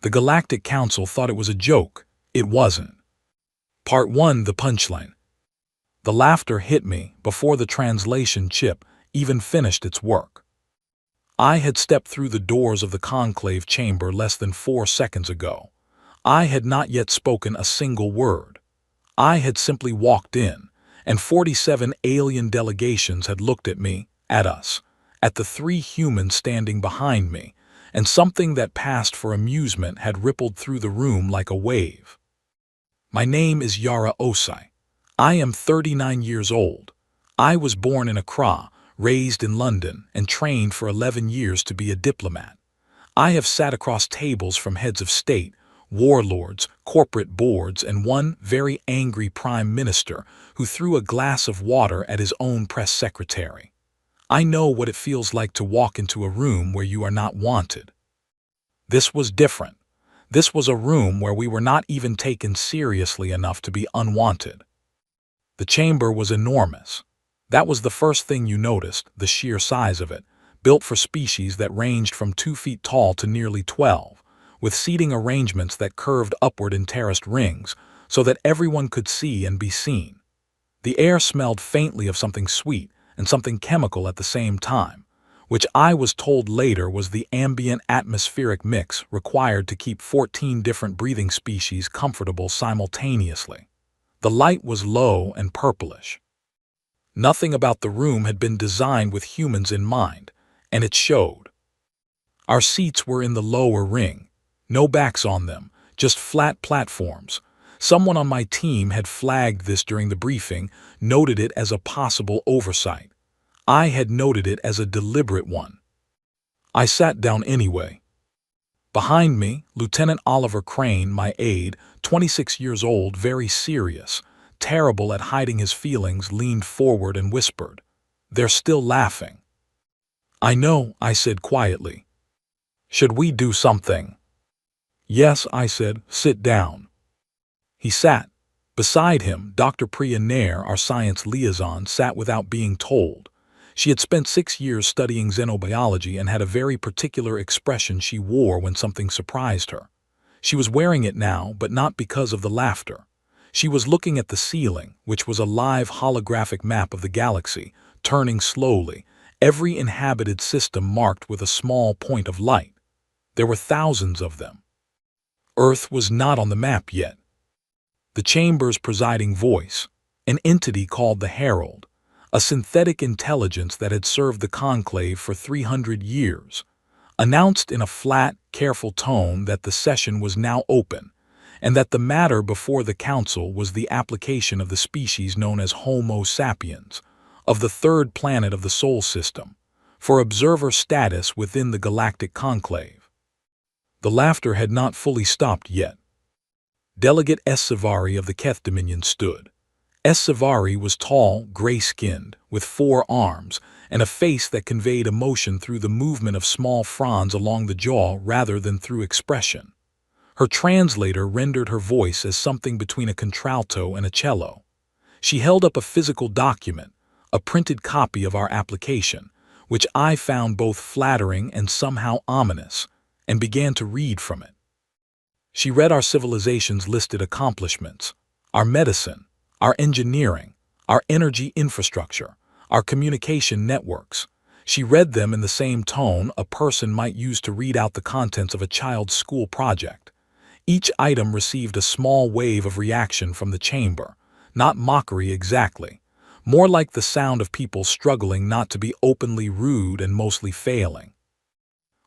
The Galactic Council thought it was a joke. It wasn't. Part 1, the punchline. The laughter hit me before the translation chip even finished its work. I had stepped through the doors of the conclave chamber less than 4 seconds ago. I had not yet spoken a single word. I had simply walked in, and 47 alien delegations had looked at me, at us, at the 3 humans standing behind me, and something that passed for amusement had rippled through the room like a wave. My name is Yara Osai. I am 39 years old. I was born in Accra, raised in London, and trained for 11 years to be a diplomat. I have sat across tables from heads of state, warlords, corporate boards, and one very angry prime minister who threw a glass of water at his own press secretary. I know what it feels like to walk into a room where you are not wanted. This was different. This was a room where we were not even taken seriously enough to be unwanted. The chamber was enormous. That was the first thing you noticed, the sheer size of it, built for species that ranged from 2 feet tall to nearly 12, with seating arrangements that curved upward in terraced rings so that everyone could see and be seen. The air smelled faintly of something sweet and something chemical at the same time, which I was told later was the ambient atmospheric mix required to keep 14 different breathing species comfortable simultaneously. The light was low and purplish. Nothing about the room had been designed with humans in mind, and it showed. Our seats were in the lower ring, no backs on them, just flat platforms. Someone on my team had flagged this during the briefing, noted it as a possible oversight. I had noted it as a deliberate one. I sat down anyway. Behind me, Lieutenant Oliver Crane, my aide, 26 years old, very serious, terrible at hiding his feelings, leaned forward and whispered, "They're still laughing." "I know," I said quietly. "Should we do something?" "Yes," I said, "sit down." He sat. Beside him, Dr. Priya Nair, our science liaison, sat without being told. She had spent 6 years studying xenobiology and had a very particular expression she wore when something surprised her. She was wearing it now, but not because of the laughter. She was looking at the ceiling, which was a live holographic map of the galaxy, turning slowly, every inhabited system marked with a small point of light. There were thousands of them. Earth was not on the map yet. The chamber's presiding voice, an entity called the Herald, a synthetic intelligence that had served the conclave for 300 years, announced in a flat, careful tone that the session was now open, and that the matter before the council was the application of the species known as Homo sapiens, of the 3rd planet of the Sol system, for observer status within the Galactic Conclave. The laughter had not fully stopped yet. Delegate S. Savari of the Keth Dominion stood. S. Savari was tall, gray-skinned, with 4 arms, and a face that conveyed emotion through the movement of small fronds along the jaw rather than through expression. Her translator rendered her voice as something between a contralto and a cello. She held up a physical document, a printed copy of our application, which I found both flattering and somehow ominous, and began to read from it. She read our civilization's listed accomplishments, our medicine, our engineering, our energy infrastructure, our communication networks. She read them in the same tone a person might use to read out the contents of a child's school project. Each item received a small wave of reaction from the chamber, not mockery exactly, more like the sound of people struggling not to be openly rude and mostly failing.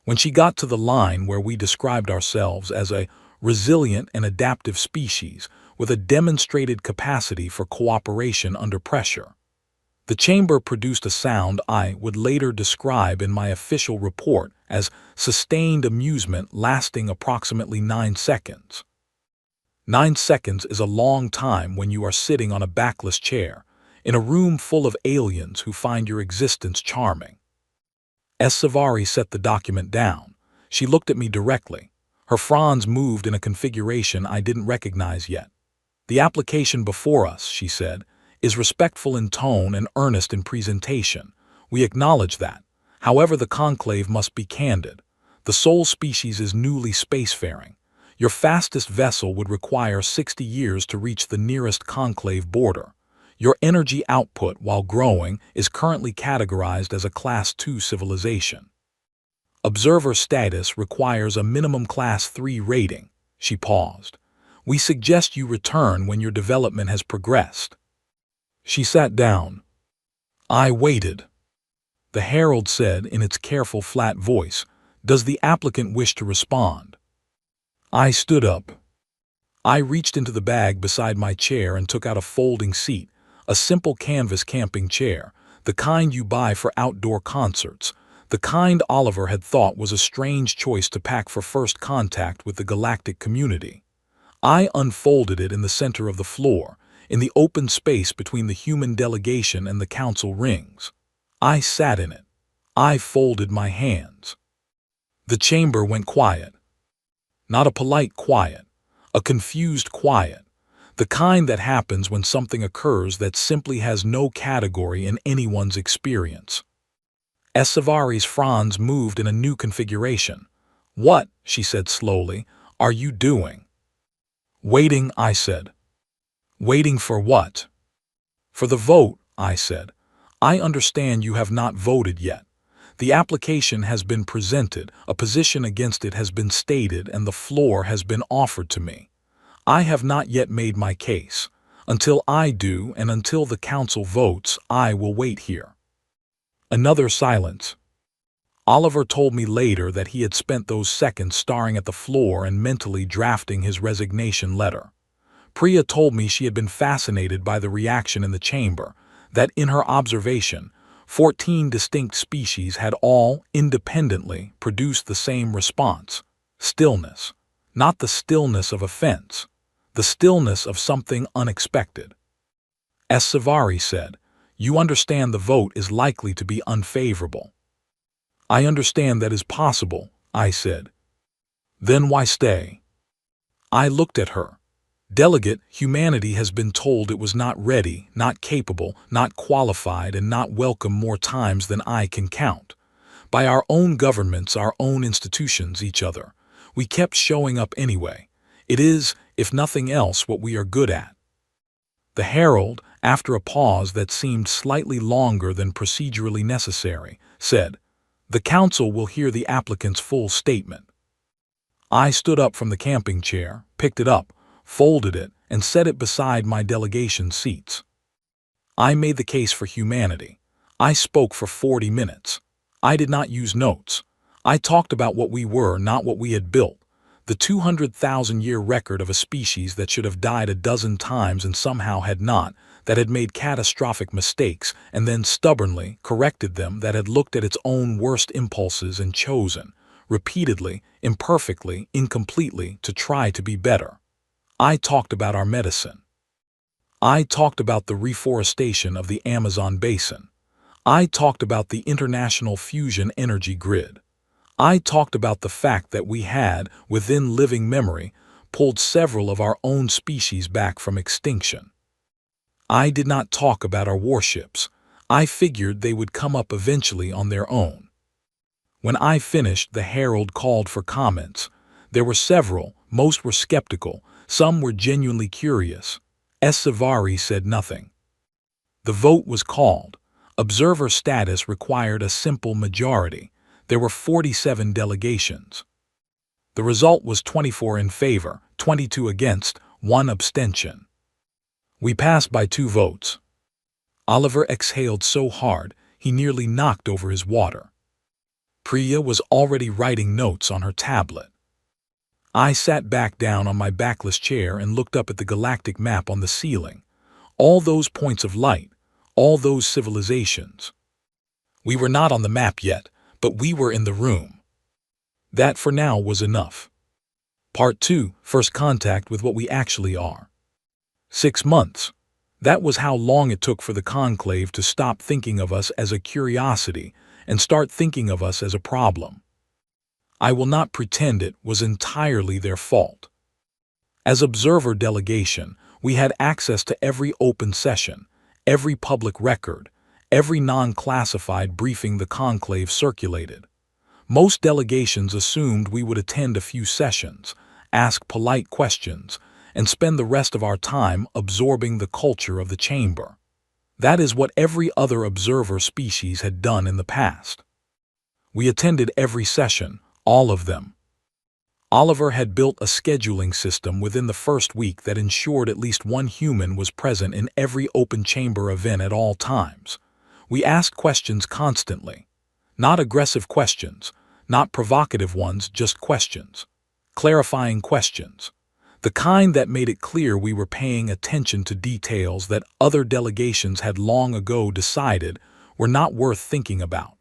When she got to the line where we described ourselves as a resilient and adaptive species with a demonstrated capacity for cooperation under pressure, the chamber produced a sound I would later describe in my official report as sustained amusement lasting approximately 9 seconds. 9 seconds is a long time when you are sitting on a backless chair in a room full of aliens who find your existence charming. S. Savari set the document down. She looked at me directly. Her fronds moved in a configuration I didn't recognize yet. "The application before us," she said, "is respectful in tone and earnest in presentation. We acknowledge that. However, the conclave must be candid. The Sol species is newly spacefaring. Your fastest vessel would require 60 years to reach the nearest conclave border. Your energy output, while growing, is currently categorized as a Class 2 civilization. Observer status requires a minimum Class 3 rating. She paused. We suggest you return when your development has progressed. She sat down. I waited. The herald said in its careful, flat voice, "Does the applicant wish to respond?" I stood up. I reached into the bag beside my chair and took out a folding seat, a simple canvas camping chair, the kind you buy for outdoor concerts, the kind Oliver had thought was a strange choice to pack for first contact with the galactic community. I unfolded it in the center of the floor, in the open space between the human delegation and the council rings. I sat in it. I folded my hands. The chamber went quiet. Not a polite quiet, a confused quiet, the kind that happens when something occurs that simply has no category in anyone's experience. Esavari's fronds moved in a new configuration. "What," she said slowly, "are you doing?" "Waiting," I said. "Waiting for what?" "For the vote," I said. "I understand you have not voted yet. The application has been presented, a position against it has been stated, and the floor has been offered to me. I have not yet made my case. Until I do, and until the council votes, I will wait here." Another silence. Oliver told me later that he had spent those seconds staring at the floor and mentally drafting his resignation letter. Priya told me she had been fascinated by the reaction in the chamber, that in her observation, 14 distinct species had all, independently, produced the same response: stillness. Not the stillness of offense, the stillness of something unexpected. As Savari said, "You understand the vote is likely to be unfavorable." "I understand that is possible," I said. "Then why stay?" I looked at her. "Delegate, humanity has been told it was not ready, not capable, not qualified, and not welcome more times than I can count. By our own governments, our own institutions, each other. We kept showing up anyway. It is, if nothing else, what we are good at." The herald, after a pause that seemed slightly longer than procedurally necessary, said, "The council will hear the applicant's full statement." I stood up from the camping chair, picked it up, folded it, and set it beside my delegation seats. I made the case for humanity. I spoke for 40 minutes. I did not use notes. I talked about what we were, not what we had built. The 200,000-year record of a species that should have died a dozen times and somehow had not, that had made catastrophic mistakes and then stubbornly corrected them, that had looked at its own worst impulses and chosen, repeatedly, imperfectly, incompletely, to try to be better. I talked about our medicine. I talked about the reforestation of the Amazon basin. I talked about the international fusion energy grid. I talked about the fact that we had, within living memory, pulled several of our own species back from extinction. I did not talk about our warships. I figured they would come up eventually on their own. When I finished, the herald called for comments. There were several, most were skeptical, some were genuinely curious. Savari said nothing. The vote was called. Observer status required a simple majority. There were 47 delegations. The result was 24 in favor, 22 against, 1 abstention. We passed by 2 votes. Oliver exhaled so hard, he nearly knocked over his water. Priya was already writing notes on her tablet. I sat back down on my backless chair and looked up at the galactic map on the ceiling. All those points of light, all those civilizations. We were not on the map yet, but we were in the room. That for now was enough. Part 2, first contact with what we actually are. 6 months. That was how long it took for the conclave to stop thinking of us as a curiosity and start thinking of us as a problem. I will not pretend it was entirely their fault. As observer delegation, we had access to every open session, every public record, every non-classified briefing the conclave circulated. Most delegations assumed we would attend a few sessions, ask polite questions, and spend the rest of our time absorbing the culture of the chamber. That is what every other observer species had done in the past. We attended every session, all of them. Oliver had built a scheduling system within the first week that ensured at least one human was present in every open chamber event at all times. We asked questions constantly. Not aggressive questions, not provocative ones, just questions. Clarifying questions. The kind that made it clear we were paying attention to details that other delegations had long ago decided were not worth thinking about.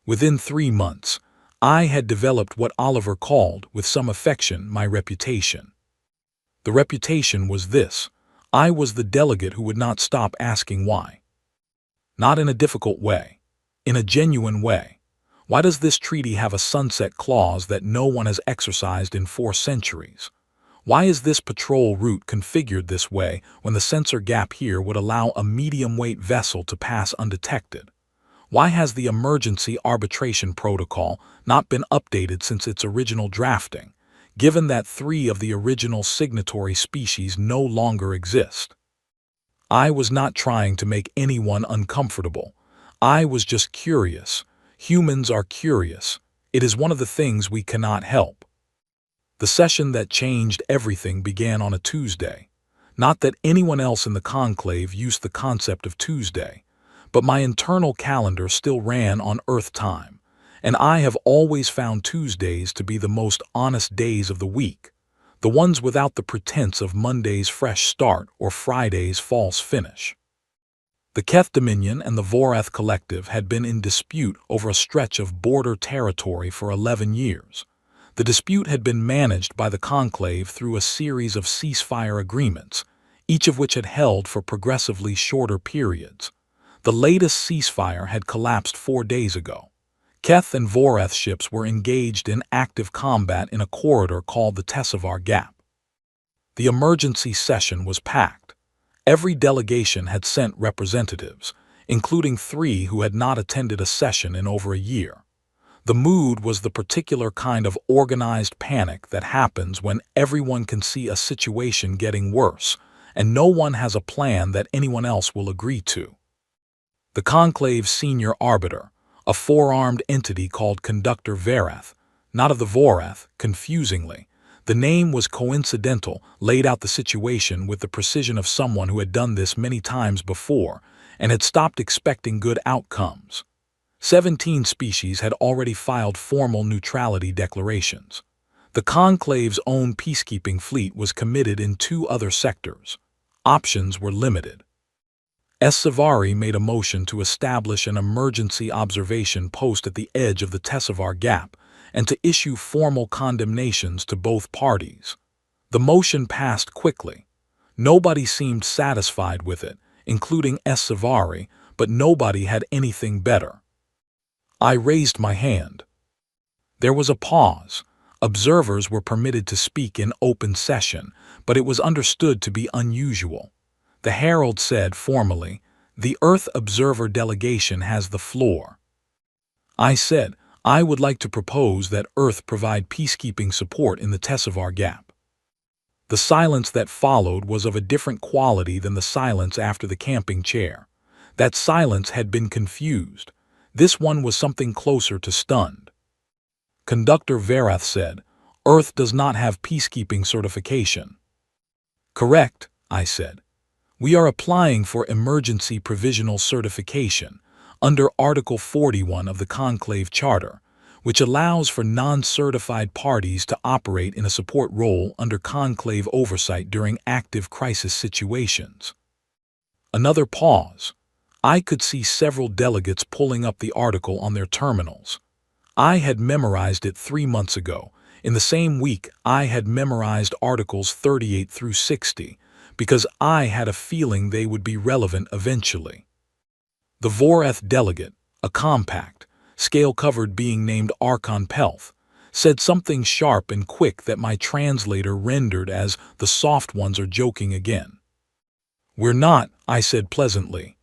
Within 3 months, I had developed what Oliver called, with some affection, my reputation. The reputation was this: I was the delegate who would not stop asking why. Not in a difficult way, in a genuine way. Why does this treaty have a sunset clause that no one has exercised in 4 centuries? Why is this patrol route configured this way when the sensor gap here would allow a medium-weight vessel to pass undetected? Why has the emergency arbitration protocol not been updated since its original drafting, given that 3 of the original signatory species no longer exist? I was not trying to make anyone uncomfortable. I was just curious. Humans are curious. It is one of the things we cannot help. The session that changed everything began on a Tuesday. Not that anyone else in the conclave used the concept of Tuesday, but my internal calendar still ran on Earth time, and I have always found Tuesdays to be the most honest days of the week, the ones without the pretense of Monday's fresh start or Friday's false finish. The Keth Dominion and the Vorath Collective had been in dispute over a stretch of border territory for 11 years. The dispute had been managed by the conclave through a series of ceasefire agreements, each of which had held for progressively shorter periods. The latest ceasefire had collapsed 4 days ago. Keth and Vorath ships were engaged in active combat in a corridor called the Tessevar Gap. The emergency session was packed. Every delegation had sent representatives, including 3 who had not attended a session in over a year. The mood was the particular kind of organized panic that happens when everyone can see a situation getting worse, and no one has a plan that anyone else will agree to. The conclave's senior arbiter, a 4-armed entity called Conductor Verath, not of the Vorath, confusingly, the name was coincidental, laid out the situation with the precision of someone who had done this many times before and had stopped expecting good outcomes. 17 species had already filed formal neutrality declarations. The conclave's own peacekeeping fleet was committed in 2 other sectors. Options were limited. Savari made a motion to establish an emergency observation post at the edge of the Tessevar Gap and to issue formal condemnations to both parties. The motion passed quickly. Nobody seemed satisfied with it, including Savari, but nobody had anything better. I raised my hand. There was a pause. Observers were permitted to speak in open session, but it was understood to be unusual. The herald said formally, "The Earth Observer delegation has the floor." I said, "I would like to propose that Earth provide peacekeeping support in the Tessevar Gap." The silence that followed was of a different quality than the silence after the camping chair. That silence had been confused. This one was something closer to stunned. Conductor Verath said, "Earth does not have peacekeeping certification." "Correct," I said. "We are applying for emergency provisional certification under Article 41 of the Conclave Charter, which allows for non-certified parties to operate in a support role under conclave oversight during active crisis situations." Another pause. I could see several delegates pulling up the article on their terminals. I had memorized it 3 months ago. In the same week, I had memorized Articles 38 through 60, because I had a feeling they would be relevant eventually. The Vorath delegate, a compact, scale-covered being named Archon Pelth, said something sharp and quick that my translator rendered as, "The soft ones are joking again." "We're not," I said pleasantly.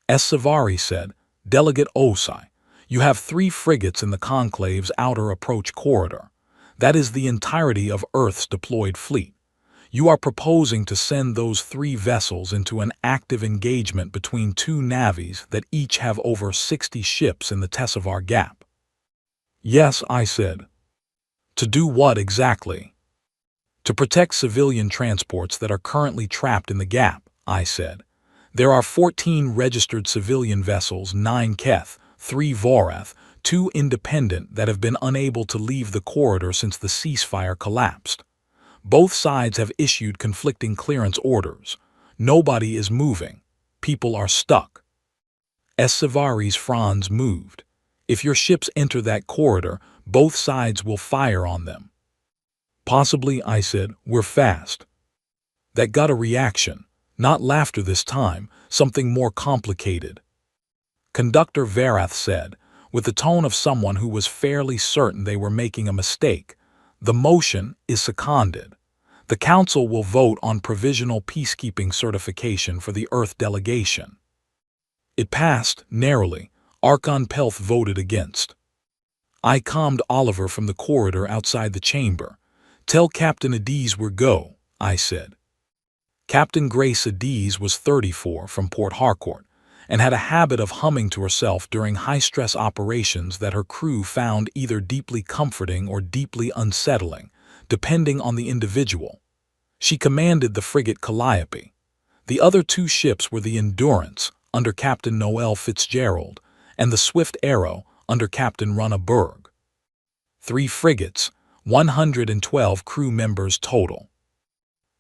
Savari said, "Delegate Osai, you have 3 frigates in the conclave's outer approach corridor. That is the entirety of Earth's deployed fleet. You are proposing to send those 3 vessels into an active engagement between 2 navies that each have over 60 ships in the Tessevar Gap. Yes, I said. To do what exactly? To protect civilian transports that are currently trapped in the gap, I said. There are 14 registered civilian vessels, 9 Keth, 3 Vorath, 2 independent that have been unable to leave the corridor since the ceasefire collapsed. Both sides have issued conflicting clearance orders. Nobody is moving. People are stuck. Savari's Franz moved. If your ships enter that corridor, both sides will fire on them. Possibly, I said, we're fast. That got a reaction. Not laughter this time, something more complicated. Conductor Varath said, with the tone of someone who was fairly certain they were making a mistake, the motion is seconded. The Council will vote on provisional peacekeeping certification for the Earth delegation. It passed, narrowly. Archon Pelth voted against. I calmed Oliver from the corridor outside the chamber. Tell Captain Adiz we're go, I said. Captain Grace Adiz was 34 from Port Harcourt, and had a habit of humming to herself during high-stress operations that her crew found either deeply comforting or deeply unsettling, depending on the individual. She commanded the frigate Calliope. The other 2 ships were the Endurance, under Captain Noel Fitzgerald, and the Swift Arrow, under Captain Runna Berg. 3 frigates, 112 crew members total.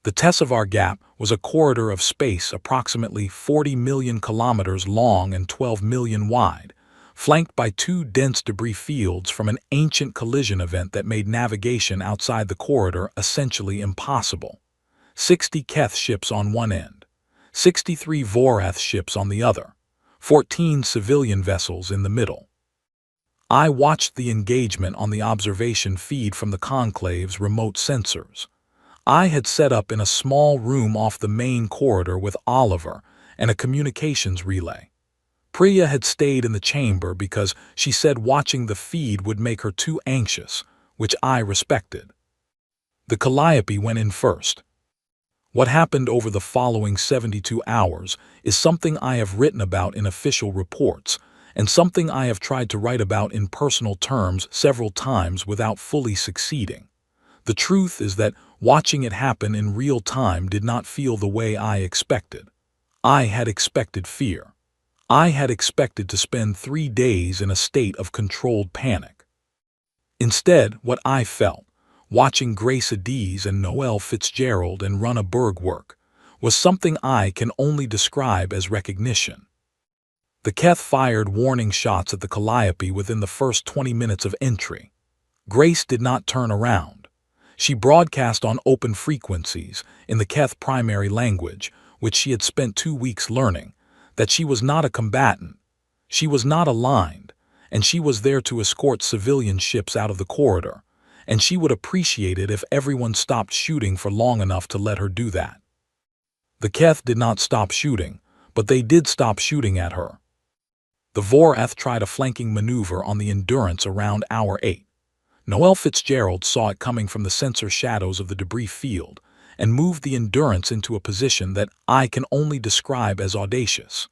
The Tessevar Gap was a corridor of space approximately 40 million kilometers long and 12 million wide, flanked by 2 dense debris fields from an ancient collision event that made navigation outside the corridor essentially impossible. 60 Keth ships on one end, 63 Vorath ships on the other, 14 civilian vessels in the middle. I watched the engagement on the observation feed from the Conclave's remote sensors. I had set up in a small room off the main corridor with Oliver and a communications relay. Priya had stayed in the chamber because she said watching the feed would make her too anxious, which I respected. The Calliope went in first. What happened over the following 72 hours is something I have written about in official reports, and something I have tried to write about in personal terms several times without fully succeeding. The truth is that watching it happen in real time did not feel the way I expected. I had expected fear. I had expected to spend 3 days in a state of controlled panic. Instead, what I felt, watching Grace Adiz and Noel Fitzgerald and Runna Berg work, was something I can only describe as recognition. The Keth fired warning shots at the Calliope within the first 20 minutes of entry. Grace did not turn around. She broadcast on open frequencies, in the Keth primary language, which she had spent 2 weeks learning, that she was not a combatant, she was not aligned, and she was there to escort civilian ships out of the corridor, and she would appreciate it if everyone stopped shooting for long enough to let her do that. The Keth did not stop shooting, but they did stop shooting at her. The Vorath tried a flanking maneuver on the Endurance around hour 8. Noel Fitzgerald saw it coming from the sensor shadows of the debris field and moved the Endurance into a position that I can only describe as audacious.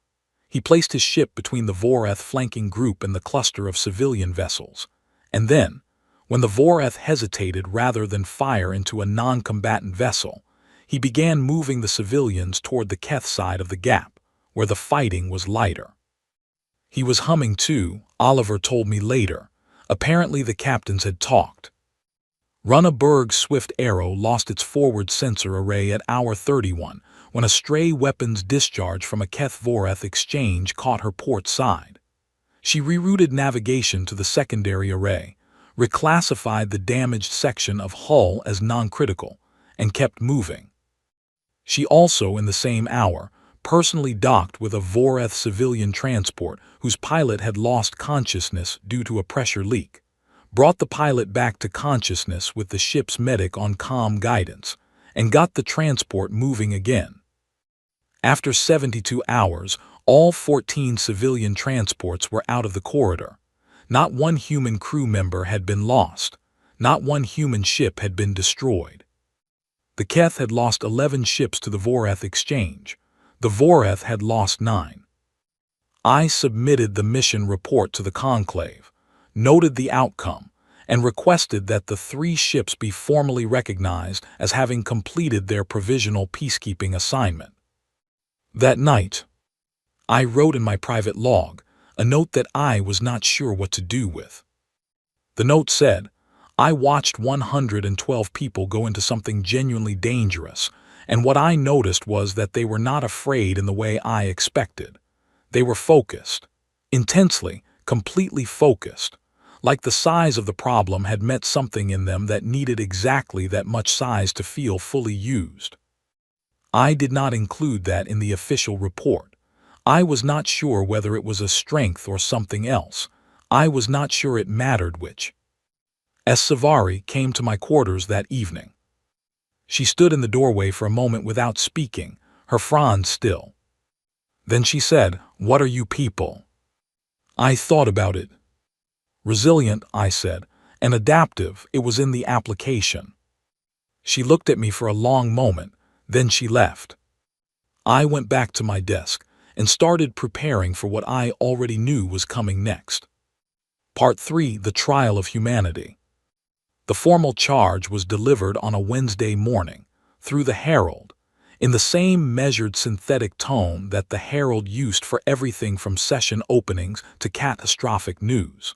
He placed his ship between the Vorath flanking group and the cluster of civilian vessels, and then, when the Vorath hesitated rather than fire into a non-combatant vessel, he began moving the civilians toward the Keth side of the gap, where the fighting was lighter. He was humming too, Oliver told me later. Apparently the captains had talked. Runna Berg's Swift Arrow lost its forward sensor array at hour 31 when a stray weapons discharge from a Keth Vorath exchange caught her port side. She rerouted navigation to the secondary array, reclassified the damaged section of hull as non-critical, and kept moving. She also, in the same hour, personally docked with a Vorath civilian transport whose pilot had lost consciousness due to a pressure leak, brought the pilot back to consciousness with the ship's medic on comm guidance, and got the transport moving again. After 72 hours, all 14 civilian transports were out of the corridor. Not one human crew member had been lost. Not one human ship had been destroyed. The Keth had lost 11 ships to the Voreth exchange. The Voreth had lost 9. I submitted the mission report to the Conclave, noted the outcome, and requested that the 3 ships be formally recognized as having completed their provisional peacekeeping assignment. That night, I wrote in my private log a note that I was not sure what to do with. The note said, "I watched 112 people go into something genuinely dangerous, and what I noticed was that they were not afraid in the way I expected. They were focused, intensely, completely focused, like the size of the problem had met something in them that needed exactly that much size to feel fully used." I did not include that in the official report. I was not sure whether it was a strength or something else. I was not sure it mattered which. As Savari came to my quarters that evening, she stood in the doorway for a moment without speaking, her frown still. Then she said, "What are you people?" I thought about it. Resilient, I said, and adaptive, it was in the application. She looked at me for a long moment, then she left. I went back to my desk and started preparing for what I already knew was coming next. Part 3, The Trial of Humanity. The formal charge was delivered on a Wednesday morning, through the Herald, in the same measured synthetic tone that the Herald used for everything from session openings to catastrophic news.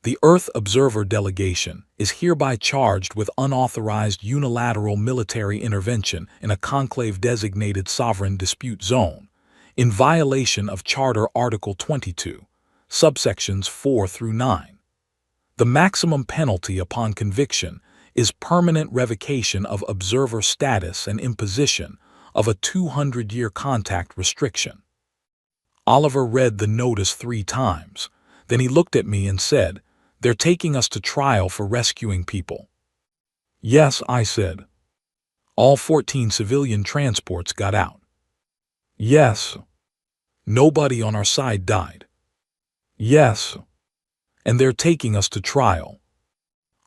The Earth Observer Delegation is hereby charged with unauthorized unilateral military intervention in a conclave-designated sovereign dispute zone, in violation of Charter Article 22, subsections 4 through 9. The maximum penalty upon conviction is permanent revocation of observer status and imposition of a 200-year contact restriction. Oliver read the notice 3 times. Then he looked at me and said, "They're taking us to trial for rescuing people." "Yes," I said. "All 14 civilian transports got out." "Yes." "Nobody on our side died." "Yes." "And they're taking us to trial."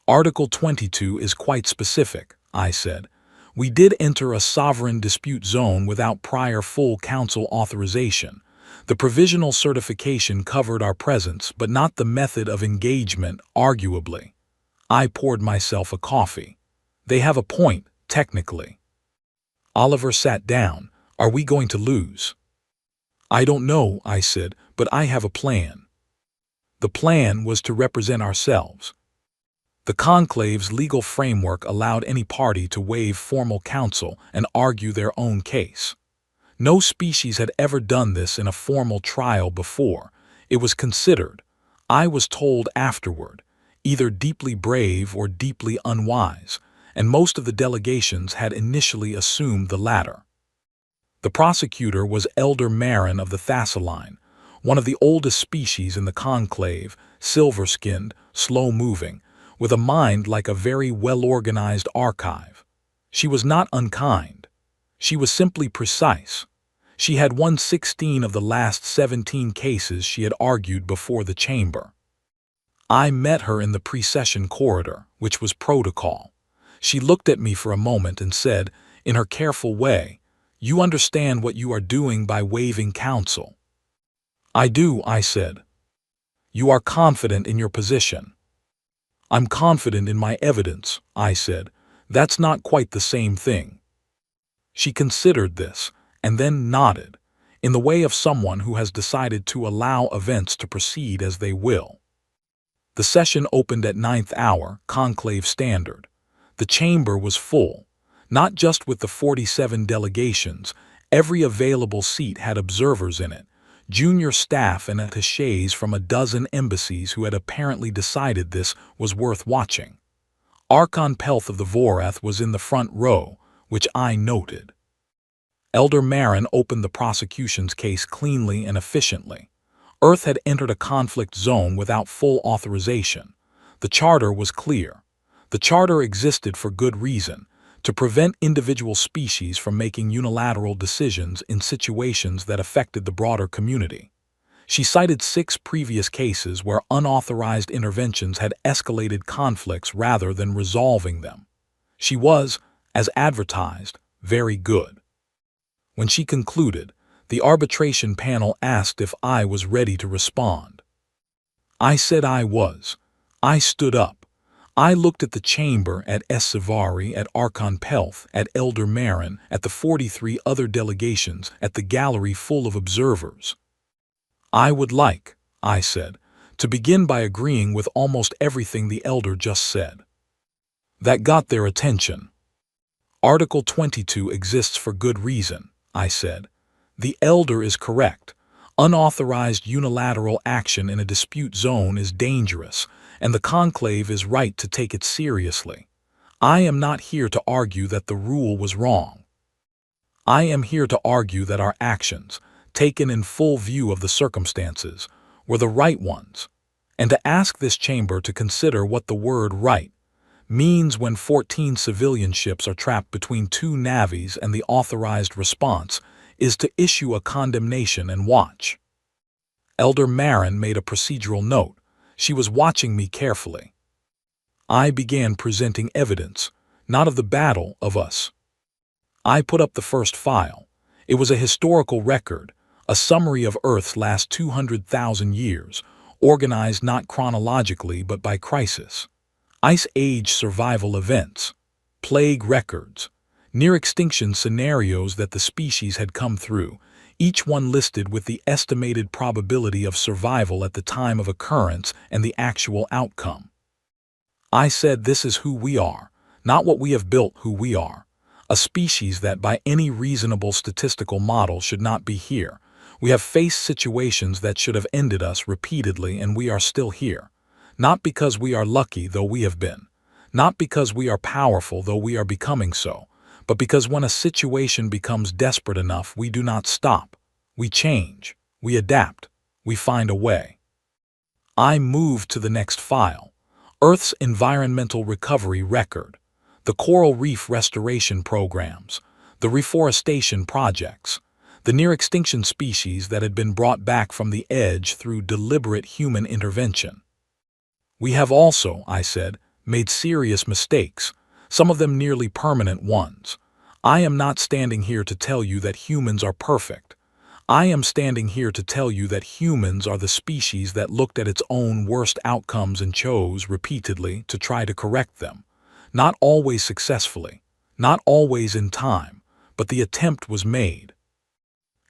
Article 22 is quite specific, I said. "We did enter a sovereign dispute zone without prior full council authorization. The provisional certification covered our presence, but not the method of engagement, arguably." I poured myself a coffee. "They have a point, technically." Oliver sat down. "Are we going to lose?" "I don't know," I said, "but I have a plan." The plan was to represent ourselves. The conclave's legal framework allowed any party to waive formal counsel and argue their own case. No species had ever done this in a formal trial before. It was considered, I was told afterward, either deeply brave or deeply unwise, and most of the delegations had initially assumed the latter. The prosecutor was Elder Marin of the Thassaline, one of the oldest species in the conclave, silver-skinned, slow-moving, with a mind like a very well-organized archive. She was not unkind. She was simply precise. She had won 16 of the last 17 cases she had argued before the chamber. I met her in the pre-session corridor, which was protocol. She looked at me for a moment and said, in her careful way, "You understand what you are doing by waiving counsel." "I do," I said. "You are confident in your position." "I'm confident in my evidence," I said. "That's not quite the same thing." She considered this, and then nodded, in the way of someone who has decided to allow events to proceed as they will. The session opened at 9th hour, conclave standard. The chamber was full, not just with the 47 delegations. Every available seat had observers in it, junior staff and attachés from a dozen embassies who had apparently decided this was worth watching. Archon Pelth of the Voreth was in the front row, which I noted. Elder Marin opened the prosecution's case cleanly and efficiently. Earth had entered a conflict zone without full authorization. The charter was clear. The charter existed for good reason, to prevent individual species from making unilateral decisions in situations that affected the broader community. She cited 6 previous cases where unauthorized interventions had escalated conflicts rather than resolving them. She was, as advertised, very good. When she concluded, the arbitration panel asked if I was ready to respond. I said I was. I stood up. I looked at the chamber, at HFY, at Archon Pelth, at Elder Marin, at the 43 other delegations, at the gallery full of observers. I would like, I said, to begin by agreeing with almost everything the elder just said. That got their attention. Article 22 exists for good reason, I said. The elder is correct. Unauthorized unilateral action in a dispute zone is dangerous, and the conclave is right to take it seriously. I am not here to argue that the rule was wrong. I am here to argue that our actions, taken in full view of the circumstances, were the right ones, and to ask this chamber to consider what the word right means when 14 civilian ships are trapped between 2 navies and the authorized response is to issue a condemnation and watch. Elder Marin made a procedural note. She was watching me carefully. I began presenting evidence, not of the battle, of us. I put up the first file. It was a historical record, a summary of Earth's last 200,000 years, organized not chronologically but by crisis. Ice Age survival events, plague records, near-extinction scenarios that the species had come through, each one listed with the estimated probability of survival at the time of occurrence and the actual outcome. I said this is who we are, not what we have built who we are, a species that by any reasonable statistical model should not be here. We have faced situations that should have ended us repeatedly and we are still here. Not because we are lucky, though we have been. Not because we are powerful, though we are becoming so. But because when a situation becomes desperate enough, we do not stop. We change. We adapt. We find a way. I moved to the next file. Earth's environmental recovery record. The coral reef restoration programs. The reforestation projects. The near-extinction species that had been brought back from the edge through deliberate human intervention. We have also, I said, made serious mistakes, some of them nearly permanent ones. I am not standing here to tell you that humans are perfect. I am standing here to tell you that humans are the species that looked at its own worst outcomes and chose repeatedly to try to correct them. Not always successfully, not always in time, but the attempt was made.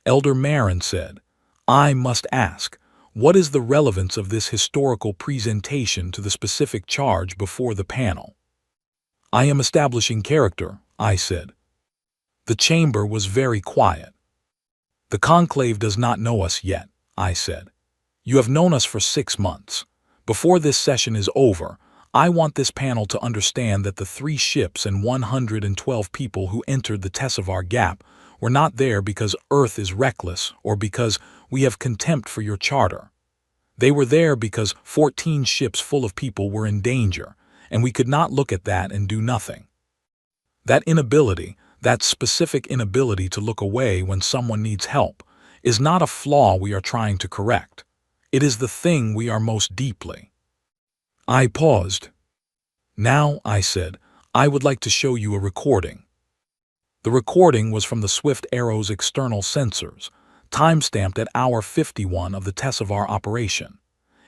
Elder Marin said, I must ask, what is the relevance of this historical presentation to the specific charge before the panel? I am establishing character, I said. The chamber was very quiet. The conclave does not know us yet, I said. You have known us for 6 months. Before this session is over, I want this panel to understand that the 3 ships and 112 people who entered the Tessevar Gap were not there because Earth is reckless or because we have contempt for your charter. They were there because 14 ships full of people were in danger, and we could not look at that and do nothing. That inability, that specific inability to look away when someone needs help, is not a flaw we are trying to correct. It is the thing we are most deeply. I paused. Now, I said, I would like to show you a recording. The recording was from the Swift Arrow's external sensors, time-stamped at hour 51 of the Tessevar operation.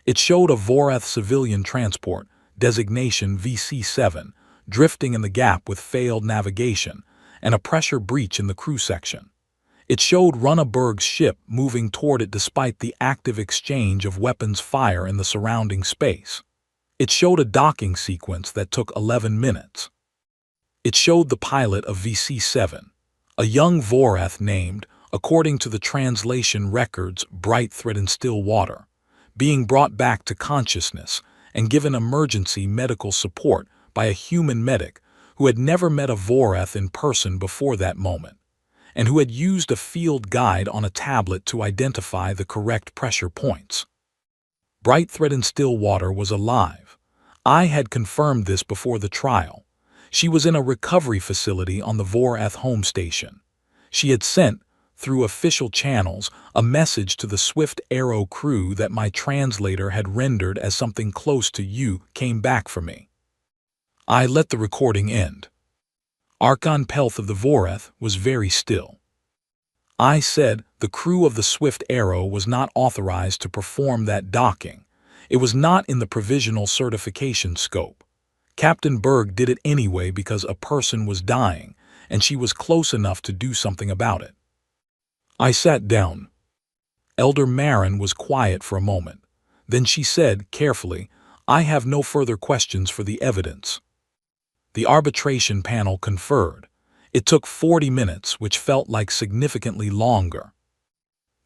It showed a Vorath civilian transport, designation VC-7, drifting in the gap with failed navigation, and a pressure breach in the crew section. It showed Runneberg's ship moving toward it despite the active exchange of weapons fire in the surrounding space. It showed a docking sequence that took 11 minutes. It showed the pilot of VC-7, a young Vorath named, according to the translation records, Bright Thread in Still Water, being brought back to consciousness and given emergency medical support by a human medic who had never met a Vorath in person before that moment, and who had used a field guide on a tablet to identify the correct pressure points. Bright Thread in Still Water was alive. I had confirmed this before the trial. She was in a recovery facility on the Vorath home station. She had sent, through official channels, a message to the Swift Arrow crew that my translator had rendered as something close to you came back for me. I let the recording end. Archon Pelth of the Voreth was very still. I said the crew of the Swift Arrow was not authorized to perform that docking. It was not in the provisional certification scope. Captain Berg did it anyway because a person was dying, and she was close enough to do something about it. I sat down. Elder Marin was quiet for a moment. Then she said, carefully, "I have no further questions for the evidence." The arbitration panel conferred. It took 40 minutes, which felt like significantly longer.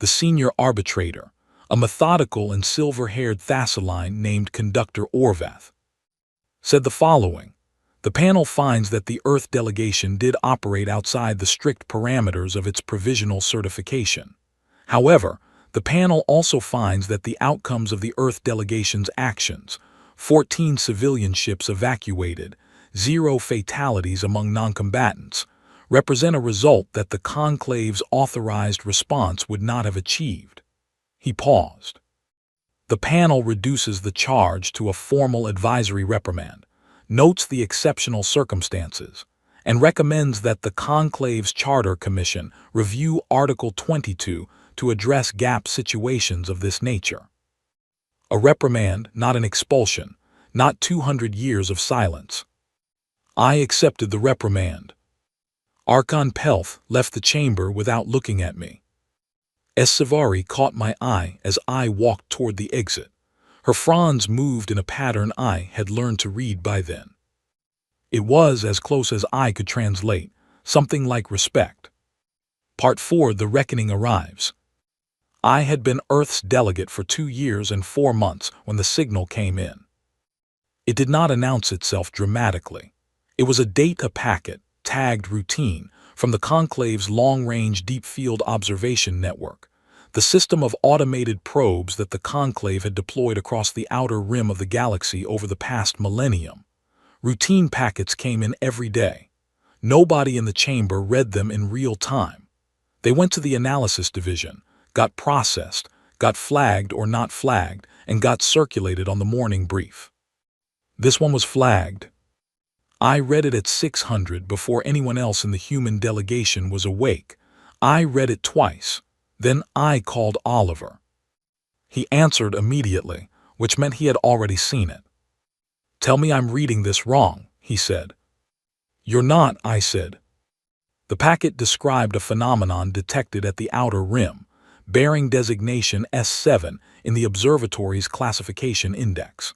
The senior arbitrator, a methodical and silver-haired Thassaline named Conductor Orvath, said the following: "The panel finds that the Earth delegation did operate outside the strict parameters of its provisional certification. However, the panel also finds that the outcomes of the Earth delegation's actions, 14 civilian ships evacuated, 0 fatalities among non-combatants, represent a result that the Conclave's authorized response would not have achieved." He paused. "The panel reduces the charge to a formal advisory reprimand, notes the exceptional circumstances, and recommends that the Conclave's Charter Commission review Article 22 to address gap situations of this nature." A reprimand, not an expulsion, not 200 years of silence. I accepted the reprimand. Archon Pelth left the chamber without looking at me. Savari caught my eye as I walked toward the exit. Her fronds moved in a pattern I had learned to read by then. It was as close as I could translate, something like respect. Part 4: The Reckoning arrives. I had been Earth's delegate for 2 years and 4 months when the signal came in. It did not announce itself dramatically. It was a data packet, tagged routine, from the Conclave's long-range deep-field observation network, the system of automated probes that the Conclave had deployed across the outer rim of the galaxy over the past millennium. Routine packets came in every day. Nobody in the chamber read them in real time. They went to the analysis division, got processed, got flagged or not flagged, and got circulated on the morning brief. This one was flagged. I read it at 600 before anyone else in the human delegation was awake. I read it twice. Then I called Oliver. He answered immediately, which meant he had already seen it. "Tell me I'm reading this wrong," he said. "You're not," I said. The packet described a phenomenon detected at the outer rim, bearing designation S7 in the observatory's classification index.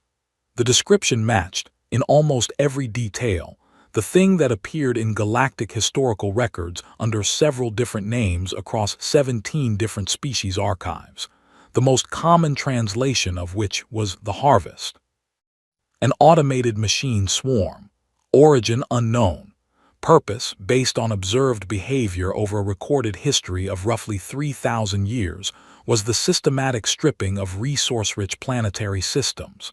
The description matched, in almost every detail, the thing that appeared in galactic historical records under several different names across 17 different species archives, the most common translation of which was the harvest. An automated machine swarm, origin unknown, purpose based on observed behavior over a recorded history of roughly 3,000 years, was the systematic stripping of resource-rich planetary systems.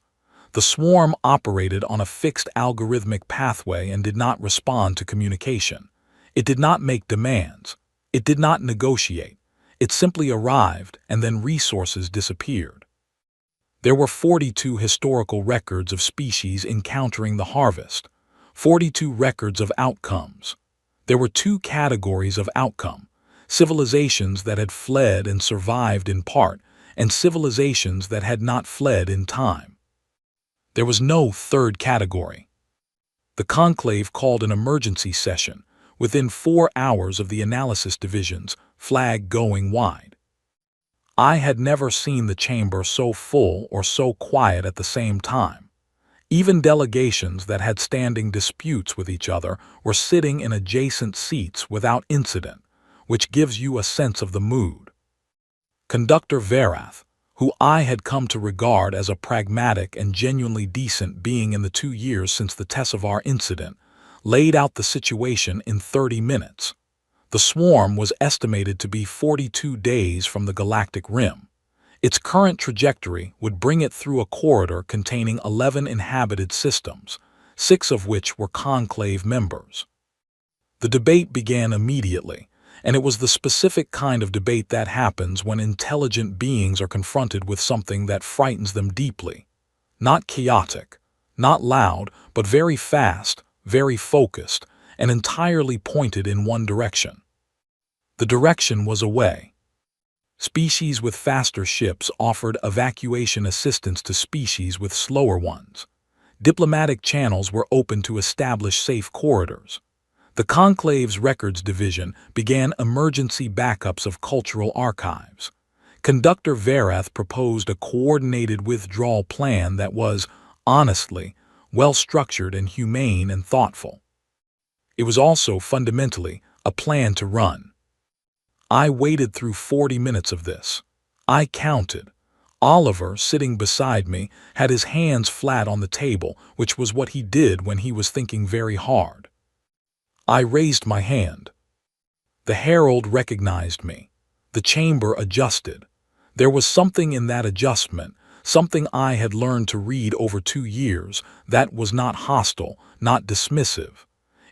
The swarm operated on a fixed algorithmic pathway and did not respond to communication. It did not make demands. It did not negotiate. It simply arrived, and then resources disappeared. There were 42 historical records of species encountering the harvest, 42 records of outcomes. There were 2 categories of outcome: civilizations that had fled and survived in part, and civilizations that had not fled in time. There was no third category. The Conclave called an emergency session within 4 hours of the analysis division's flag going wide. I had never seen the chamber so full or so quiet at the same time. Even delegations that had standing disputes with each other were sitting in adjacent seats without incident, which gives you a sense of the mood. Conductor Verath, who I had come to regard as a pragmatic and genuinely decent being in the 2 years since the Tessevar incident, laid out the situation in 30 minutes. The swarm was estimated to be 42 days from the galactic rim. Its current trajectory would bring it through a corridor containing 11 inhabited systems, 6 of which were Conclave members. The debate began immediately, and it was the specific kind of debate that happens when intelligent beings are confronted with something that frightens them deeply. Not chaotic, not loud, but very fast, very focused, and entirely pointed in one direction. The direction was away. Species with faster ships offered evacuation assistance to species with slower ones. Diplomatic channels were open to establish safe corridors. The Conclave's Records Division began emergency backups of cultural archives. Conductor Verath proposed a coordinated withdrawal plan that was, honestly, well-structured and humane and thoughtful. It was also, fundamentally, a plan to run. I waded through 40 minutes of this. I counted. Oliver, sitting beside me, had his hands flat on the table, which was what he did when he was thinking very hard. I raised my hand. The herald recognized me. The chamber adjusted. There was something in that adjustment, something I had learned to read over 2 years, that was not hostile, not dismissive.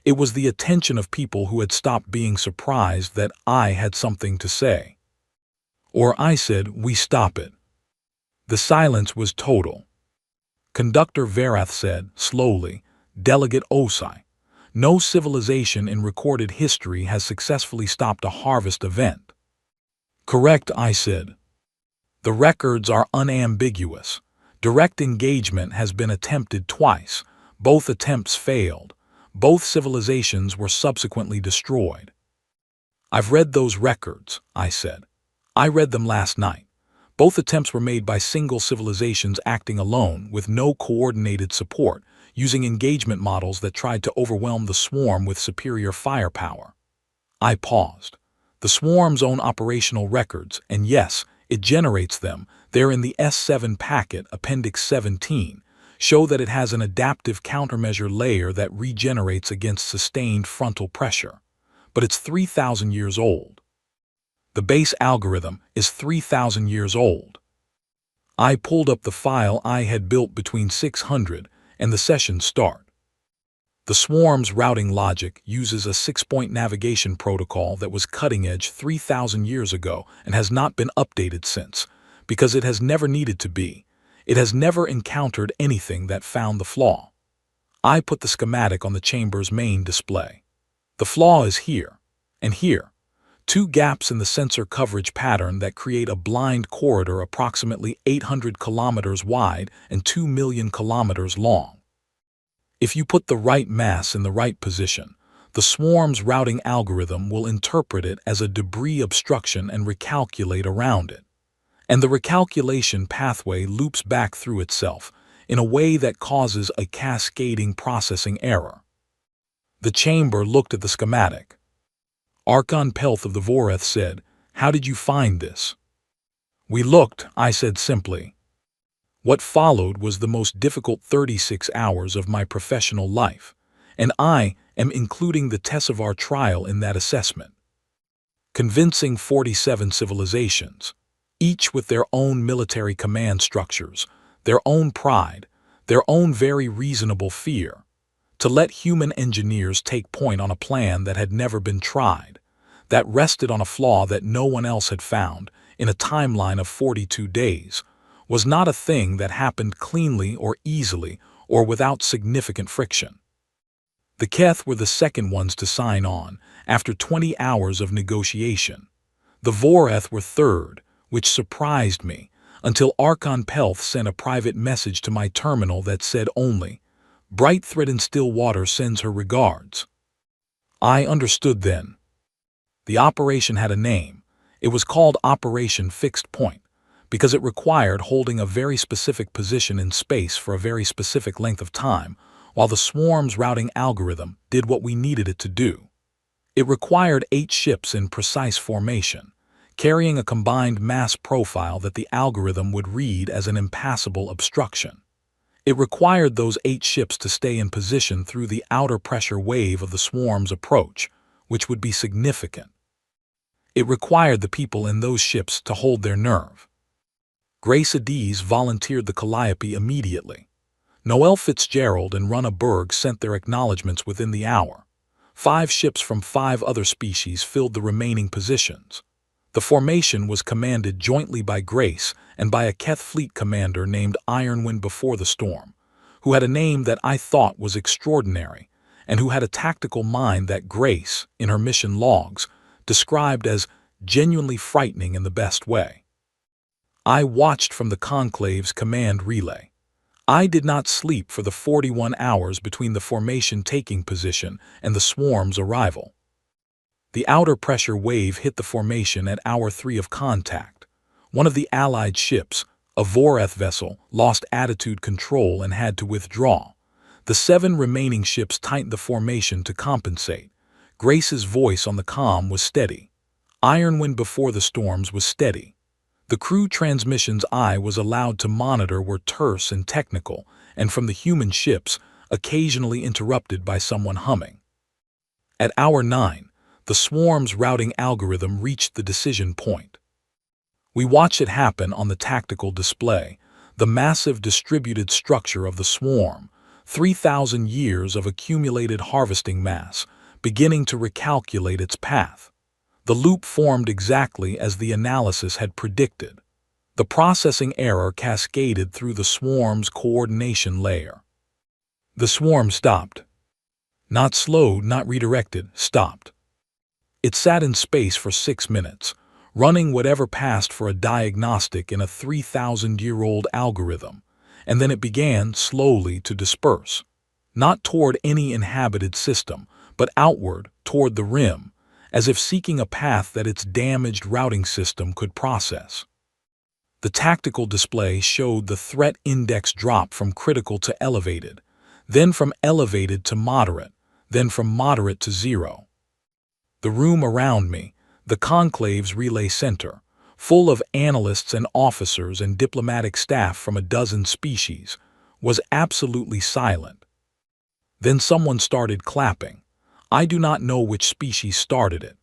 It was the attention of people who had stopped being surprised that I had something to say. Or I said, "We stop it." The silence was total. Conductor Verath said, slowly, "Delegate Osai, no civilization in recorded history has successfully stopped a harvest event." "Correct," I said. "The records are unambiguous. Direct engagement has been attempted twice. Both attempts failed. Both civilizations were subsequently destroyed." "I've read those records," I said. "I read them last night. Both attempts were made by single civilizations acting alone, with no coordinated support, using engagement models that tried to overwhelm the swarm with superior firepower." I paused. "The swarm's own operational records, and yes, it generates them, they're in the S7 packet, Appendix 17, show that it has an adaptive countermeasure layer that regenerates against sustained frontal pressure. But it's 3,000 years old. The base algorithm is 3,000 years old." I pulled up the file I had built between 600 and the session start. The swarm's routing logic uses a 6-point navigation protocol that was cutting-edge 3,000 years ago and has not been updated since, because it has never needed to be. It has never encountered anything that found the flaw. I put the schematic on the chamber's main display. The flaw is here, and here. 2 gaps in the sensor coverage pattern that create a blind corridor approximately 800 kilometers wide and 2 million kilometers long. If you put the right mass in the right position, the swarm's routing algorithm will interpret it as a debris obstruction and recalculate around it. And the recalculation pathway loops back through itself in a way that causes a cascading processing error. The chamber looked at the schematic. Archon Pelth of the Voreth said, "How did you find this?" "We looked," I said simply. What followed was the most difficult 36 hours of my professional life, and I am including the Tessivar trial in that assessment. Convincing 47 civilizations, each with their own military command structures, their own pride, their own very reasonable fear, to let human engineers take point on a plan that had never been tried, that rested on a flaw that no one else had found, in a timeline of 42 days, was not a thing that happened cleanly or easily or without significant friction. The Keth were the second ones to sign on, after 20 hours of negotiation. The Voreth were third, which surprised me, until Archon Pelth sent a private message to my terminal that said only, "Bright Thread in Stillwater sends her regards." I understood then. The operation had a name. It was called Operation Fixed Point, because it required holding a very specific position in space for a very specific length of time, while the swarm's routing algorithm did what we needed it to do. It required 8 ships in precise formation, carrying a combined mass profile that the algorithm would read as an impassable obstruction. It required those 8 ships to stay in position through the outer pressure wave of the swarm's approach, which would be significant. It required the people in those ships to hold their nerve. Grace Adiz volunteered the Calliope immediately. Noel Fitzgerald and Runa Berg sent their acknowledgments within the hour. 5 ships from 5 other species filled the remaining positions. The formation was commanded jointly by Grace and by a Keth fleet commander named Ironwind Before the Storm, who had a name that I thought was extraordinary, and who had a tactical mind that Grace, in her mission logs, described as genuinely frightening in the best way. I watched from the Conclave's command relay. I did not sleep for the 41 hours between the formation taking position and the swarm's arrival. The outer pressure wave hit the formation at hour 3 of contact. One of the Allied ships, a Voreth vessel, lost attitude control and had to withdraw. The 7 remaining ships tightened the formation to compensate. Grace's voice on the comm was steady. Ironwind Before the Storms was steady. The crew transmissions I was allowed to monitor were terse and technical, and from the human ships, occasionally interrupted by someone humming. At hour 9, the swarm's routing algorithm reached the decision point. We watched it happen on the tactical display, the massive distributed structure of the swarm, 3,000 years of accumulated harvesting mass, beginning to recalculate its path. The loop formed exactly as the analysis had predicted. The processing error cascaded through the swarm's coordination layer. The swarm stopped. Not slowed, not redirected, stopped. It sat in space for 6 minutes, running whatever passed for a diagnostic in a 3,000-year-old algorithm, and then it began slowly to disperse, not toward any inhabited system, but outward toward the rim, as if seeking a path that its damaged routing system could process. The tactical display showed the threat index drop from critical to elevated, then from elevated to moderate, then from moderate to 0. The room around me, the Conclave's relay center, full of analysts and officers and diplomatic staff from a dozen species, was absolutely silent. Then someone started clapping. I do not know which species started it.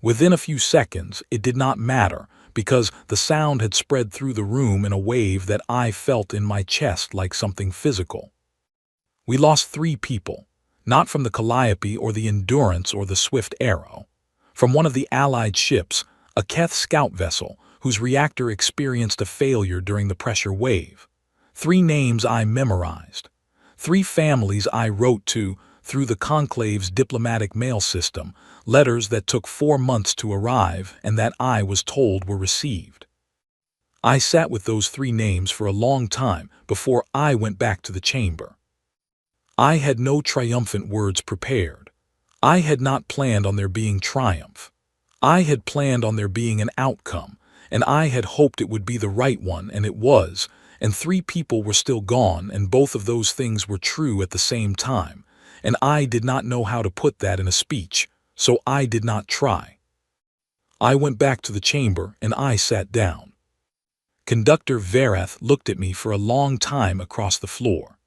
Within a few seconds, it did not matter, because the sound had spread through the room in a wave that I felt in my chest like something physical. We lost 3 people, not from the Calliope or the Endurance or the Swift Arrow. From one of the Allied ships, a Keth scout vessel, whose reactor experienced a failure during the pressure wave. 3 names I memorized. 3 families I wrote to through the Conclave's diplomatic mail system, letters that took 4 months to arrive and that I was told were received. I sat with those 3 names for a long time before I went back to the chamber. I had no triumphant words prepared. I had not planned on there being triumph. I had planned on there being an outcome, and I had hoped it would be the right one, and it was, and 3 people were still gone, and both of those things were true at the same time, and I did not know how to put that in a speech, so I did not try. I went back to the chamber, and I sat down. Conductor Vereth looked at me for a long time across the floor.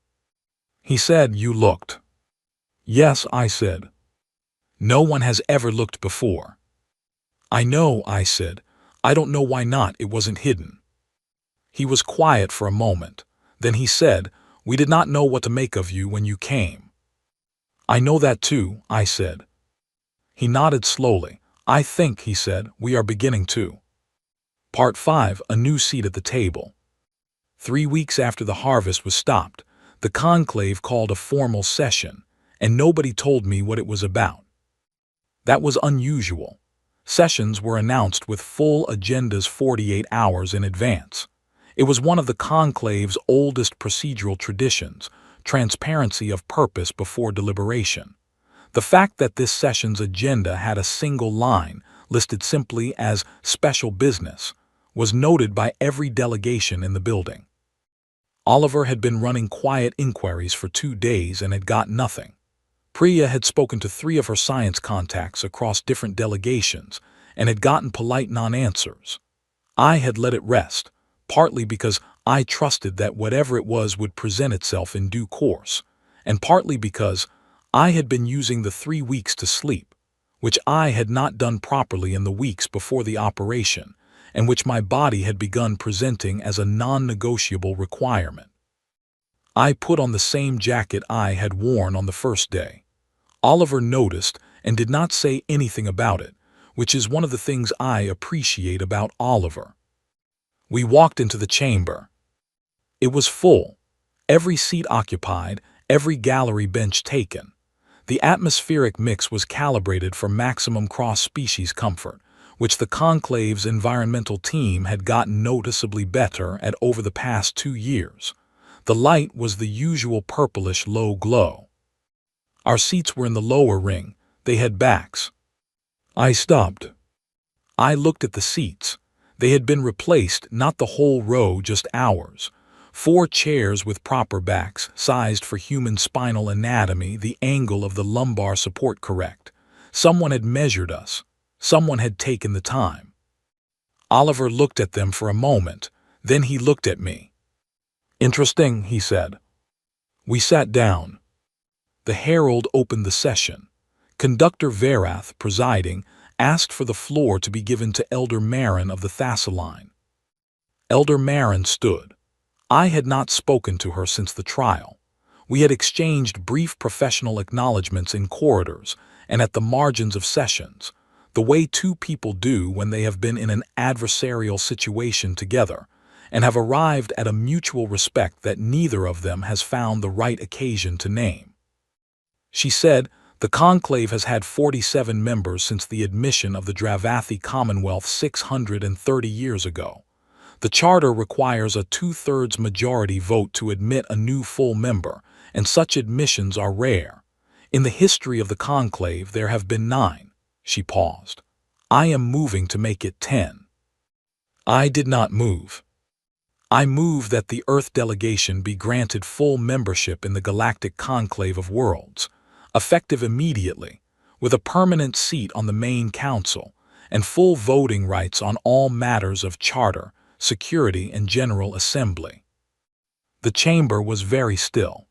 He said, "You looked." "Yes," I said. "No one has ever looked before." "I know," I said. "I don't know why not, it wasn't hidden." He was quiet for a moment. Then he said, "We did not know what to make of you when you came." "I know that too," I said. He nodded slowly. "I think," he said, "we are beginning to." Part 5, a new seat at the table. 3 weeks after the harvest was stopped, the conclave called a formal session, and nobody told me what it was about. That was unusual. Sessions were announced with full agendas 48 hours in advance. It was one of the conclave's oldest procedural traditions, transparency of purpose before deliberation. The fact that this session's agenda had a single line, listed simply as special business, was noted by every delegation in the building. Oliver had been running quiet inquiries for 2 days and had got nothing. Priya had spoken to 3 of her science contacts across different delegations and had gotten polite non-answers. I had let it rest, partly because I trusted that whatever it was would present itself in due course, and partly because I had been using the 3 weeks to sleep, which I had not done properly in the weeks before the operation, and which my body had begun presenting as a non-negotiable requirement. I put on the same jacket I had worn on the first day. Oliver noticed and did not say anything about it, which is one of the things I appreciate about Oliver. We walked into the chamber. It was full, every seat occupied, every gallery bench taken. The atmospheric mix was calibrated for maximum cross-species comfort, which the Conclave's environmental team had gotten noticeably better at over the past 2 years. The light was the usual purplish low glow. Our seats were in the lower ring. They had backs. I stopped. I looked at the seats. They had been replaced, not the whole row, just ours. 4 chairs with proper backs, sized for human spinal anatomy, the angle of the lumbar support correct. Someone had measured us. Someone had taken the time. Oliver looked at them for a moment. Then he looked at me. "Interesting," he said. We sat down. The herald opened the session. Conductor Verath, presiding, asked for the floor to be given to Elder Marin of the Thassaline. Elder Marin stood. I had not spoken to her since the trial. We had exchanged brief professional acknowledgments in corridors and at the margins of sessions, the way 2 people do when they have been in an adversarial situation together and have arrived at a mutual respect that neither of them has found the right occasion to name. She said, "The Conclave has had 47 members since the admission of the Dravathi Commonwealth 630 years ago. The charter requires a 2/3 majority vote to admit a new full member, and such admissions are rare. In the history of the Conclave there have been 9. She paused. "I am moving to make it 10. I did not move. I move that the Earth delegation be granted full membership in the Galactic Conclave of Worlds, effective immediately, with a permanent seat on the main council, and full voting rights on all matters of charter, security, and general assembly." The chamber was very still.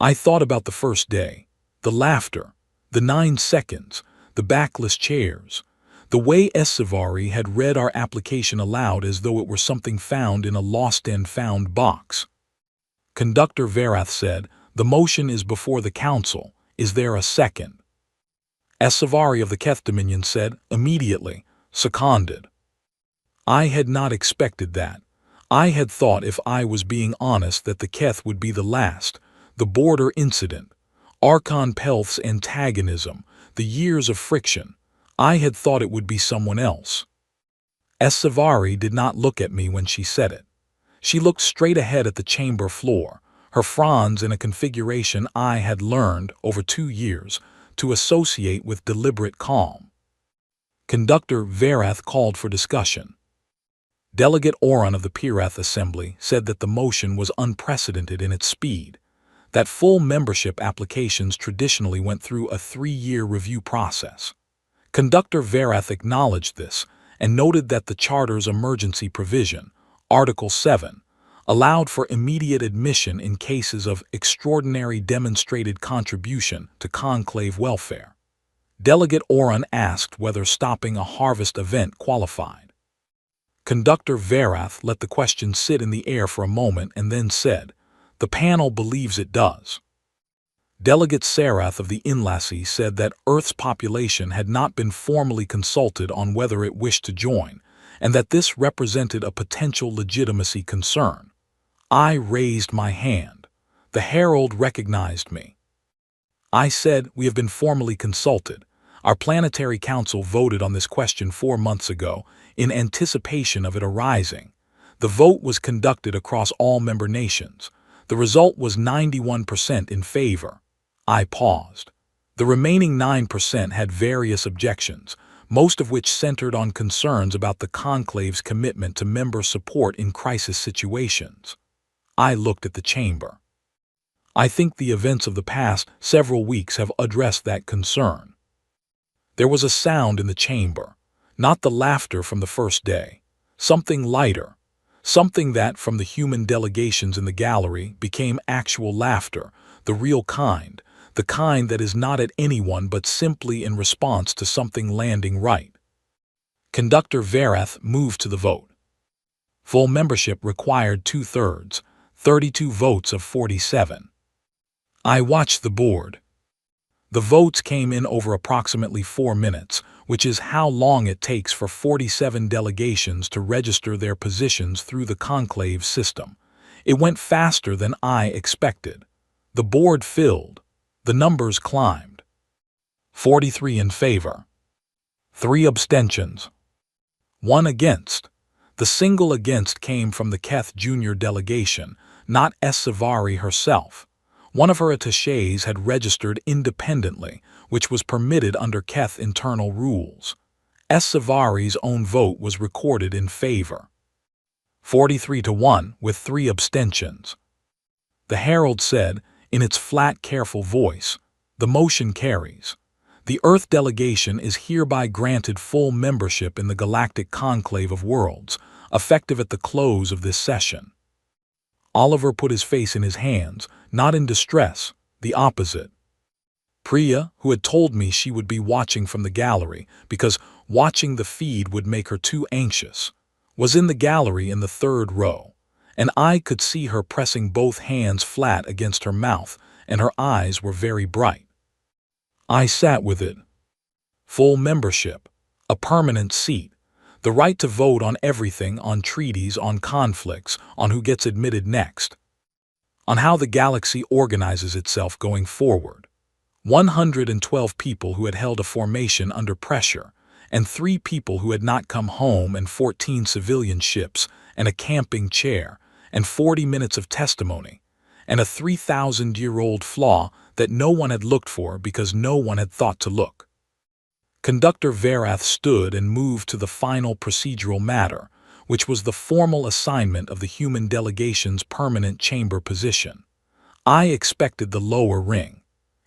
I thought about the first day, the laughter, the 9 seconds, the backless chairs, the way Essevari had read our application aloud as though it were something found in a lost and found box. Conductor Verath said, "The motion is before the council. Is there a second?" Essevari of the Keth Dominion said, "Immediately, seconded." I had not expected that. I had thought, if I was being honest, that the Keth would be the last, the border incident, Archon Pelth's antagonism, the years of friction. I had thought it would be someone else. Essevari did not look at me when she said it. She looked straight ahead at the chamber floor, her fronds in a configuration I had learned, over 2 years, to associate with deliberate calm. Conductor Verath called for discussion. Delegate Oran of the Pirath Assembly said that the motion was unprecedented in its speed, that full membership applications traditionally went through a 3-year review process. Conductor Verath acknowledged this and noted that the Charter's emergency provision, Article 7, allowed for immediate admission in cases of extraordinary demonstrated contribution to conclave welfare. Delegate Oran asked whether stopping a harvest event qualified. Conductor Verath let the question sit in the air for a moment and then said, "The panel believes it does." Delegate Sarath of the Inlassi said that Earth's population had not been formally consulted on whether it wished to join, and that this represented a potential legitimacy concern. I raised my hand. The herald recognized me. I said, "We have been formally consulted. Our planetary council voted on this question 4 months ago in anticipation of it arising. The vote was conducted across all member nations. The result was 91% in favor." I paused. The remaining 9% had various objections, most of which centered on concerns about the conclave's commitment to member support in crisis situations. I looked at the chamber. I think the events of the past several weeks have addressed that concern. There was a sound in the chamber, not the laughter from the first day, something lighter, something that, from the human delegations in the gallery, became actual laughter, the real kind, the kind that is not at anyone but simply in response to something landing right. Conductor Verath moved to the vote. Full membership required 2/3, 32 votes of 47. I watched the board. The votes came in over approximately 4 minutes, which is how long it takes for 47 delegations to register their positions through the conclave system. It went faster than I expected. The board filled. The numbers climbed. 43 in favor. 3 abstentions. 1 against. The single against came from the Keth Jr. delegation, not Savari herself. One of her attachés had registered independently, which was permitted under Keth internal rules. Savari's own vote was recorded in favor. 43-1 with 3 abstentions. The Herald said, in its flat, careful voice, "The motion carries. The Earth delegation is hereby granted full membership in the Galactic Conclave of Worlds, effective at the close of this session." Oliver put his face in his hands, not in distress, the opposite. Priya, who had told me she would be watching from the gallery because watching the feed would make her too anxious, was in the gallery in the 3rd row, and I could see her pressing both hands flat against her mouth, and her eyes were very bright. I sat with it. Full membership, a permanent seat, the right to vote on everything, on treaties, on conflicts, on who gets admitted next, on how the galaxy organizes itself going forward. 112 people who had held a formation under pressure, and 3 people who had not come home, and 14 civilian ships, and a camping chair, and 40 minutes of testimony, and a 3,000-year-old flaw that no one had looked for because no one had thought to look. Conductor Verath stood and moved to the final procedural matter, which was the formal assignment of the human delegation's permanent chamber position. I expected the lower ring.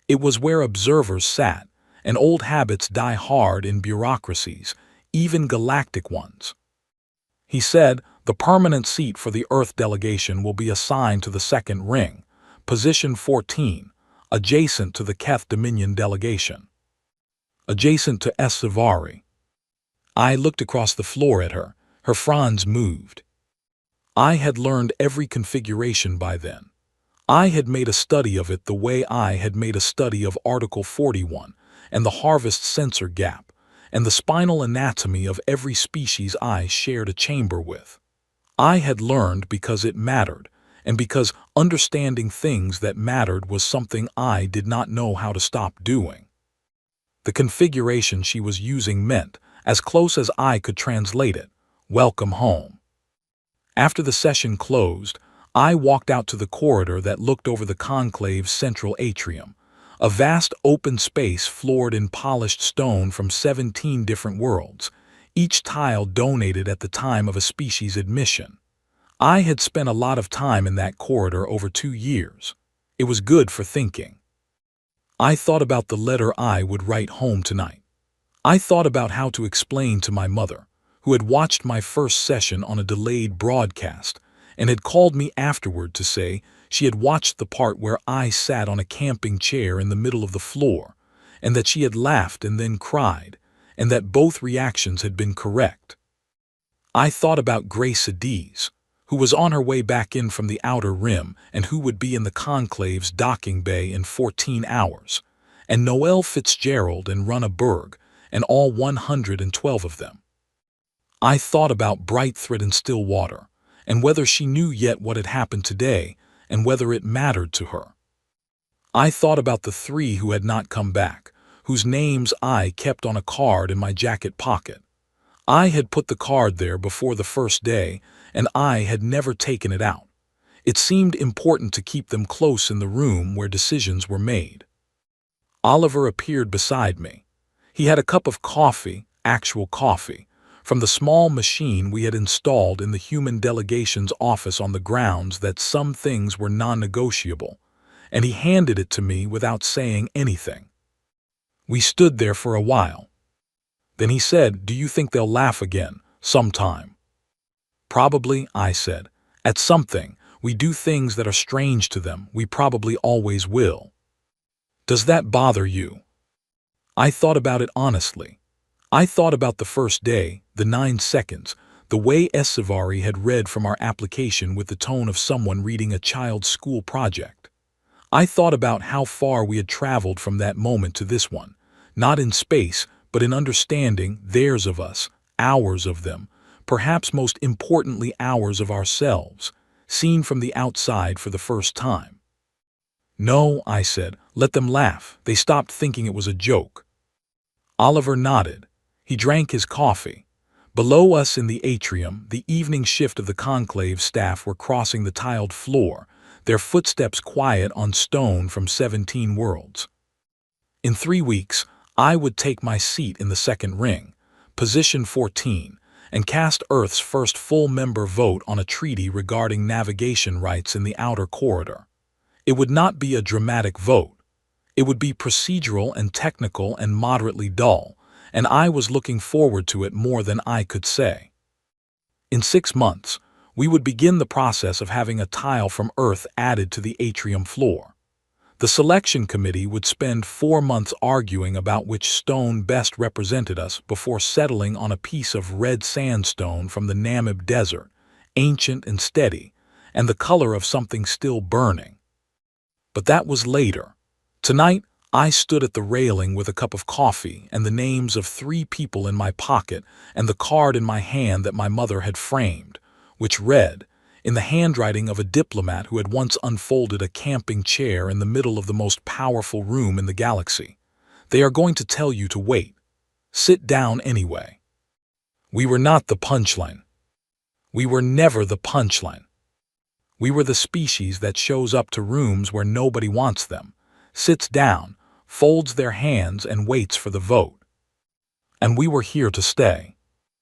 It was where observers sat, and old habits die hard in bureaucracies, even galactic ones. He said, "The permanent seat for the Earth delegation will be assigned to the 2nd ring, position 14, adjacent to the Keth Dominion delegation. Adjacent to Savari." I looked across the floor at her. Her fronds moved. I had learned every configuration by then. I had made a study of it the way I had made a study of Article 41 and the harvest sensor gap and the spinal anatomy of every species I shared a chamber with. I had learned because it mattered, and because understanding things that mattered was something I did not know how to stop doing. The configuration she was using meant, as close as I could translate it, "Welcome home." After the session closed, I walked out to the corridor that looked over the conclave's central atrium, a vast open space floored in polished stone from 17 different worlds, each tile donated at the time of a species admission. I had spent a lot of time in that corridor over 2 years. It was good for thinking. I thought about the letter I would write home tonight. I thought about how to explain to my mother, who had watched my first session on a delayed broadcast and had called me afterward to say she had watched the part where I sat on a camping chair in the middle of the floor, and that she had laughed and then cried, and that both reactions had been correct. I thought about Grace Adiz, who was on her way back in from the outer rim and who would be in the conclave's docking bay in 14 hours, and Noel Fitzgerald and Runa Berg, and all 112 of them. I thought about Brightthread in Stillwater, and whether she knew yet what had happened today, and whether it mattered to her. I thought about the 3 who had not come back, whose names I kept on a card in my jacket pocket. I had put the card there before the first day, and I had never taken it out. It seemed important to keep them close in the room where decisions were made. Oliver appeared beside me. He had a cup of coffee, actual coffee, from the small machine we had installed in the human delegation's office on the grounds that some things were non-negotiable, and he handed it to me without saying anything. We stood there for a while. Then he said, "Do you think they'll laugh again, sometime?" "Probably," I said. "At something, we do things that are strange to them. We probably always will." "Does that bother you?" I thought about it honestly. I thought about the first day, the 9 seconds, the way Savari had read from our application with the tone of someone reading a child's school project. I thought about how far we had traveled from that moment to this one, not in space, but in understanding theirs of us, ours of them, perhaps most importantly ours of ourselves, seen from the outside for the first time. No, I said, let them laugh. They stopped thinking it was a joke. Oliver nodded. He drank his coffee. Below us in the atrium, the evening shift of the conclave staff were crossing the tiled floor, their footsteps quiet on stone from 17 worlds. In 3 weeks, I would take my seat in the second ring, position 14, and cast Earth's first full-member vote on a treaty regarding navigation rights in the outer corridor. It would not be a dramatic vote. It would be procedural and technical and moderately dull, and I was looking forward to it more than I could say. In 6 months, we would begin the process of having a tile from Earth added to the atrium floor. The selection committee would spend 4 months arguing about which stone best represented us before settling on a piece of red sandstone from the Namib Desert, ancient and steady, and the color of something still burning. But that was later. Tonight, I stood at the railing with a cup of coffee and the names of 3 people in my pocket and the card in my hand that my mother had framed, which read, in the handwriting of a diplomat who had once unfolded a camping chair in the middle of the most powerful room in the galaxy, "They are going to tell you to wait. Sit down anyway." We were not the punchline. We were never the punchline. We were the species that shows up to rooms where nobody wants them, sits down, folds their hands and waits for the vote. And we were here to stay.